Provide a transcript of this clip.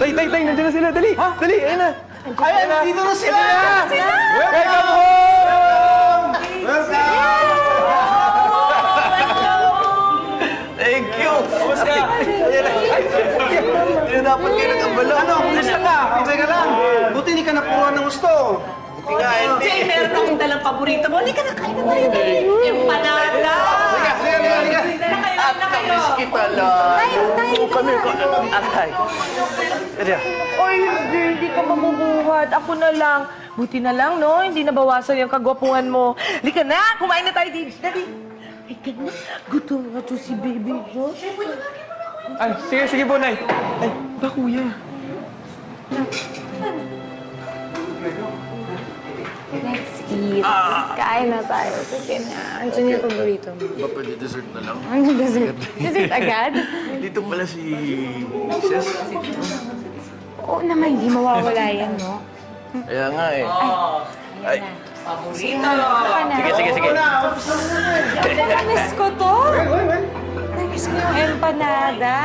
Tay, nandiyan na sila. Dali, dali, ayun na. Ayan, dito na sila! Welcome home! Thank you! Kumusta? Hindi na dapat kayo nag-ambala. Ano? Kumusta ka? Okay ka lang? Buti hindi ka napuruan ng gusto. Buti nga, hindi. Jay, meron akong dalang paborito mo. Hindi ka na kain na tayo. Empanada! Liga! At namiss kita lang. Kami, atay. Oy, hindi ka mabubuhat. Ako na lang. Buti na lang, no? Hindi nabawasan yung kagwapuhan mo. Lika na! Kumain na tayo, Dave. Dali. Ay, ka na. Gutom na to si baby, no? Ay, sige po, Nay. Ay, ba, kuya? Let's eat. Kain na tayo. Sige na. Andiyan yung paborito mo. Ba, pwede dessert na lang? Ano dessert? Dessert agad? Dito pala si Mrs. Oo naman, hindi mawawala yan, no? Kaya nga eh. Ay, Paborito! sige. Namiss ko to. Namiss ko yung empanada.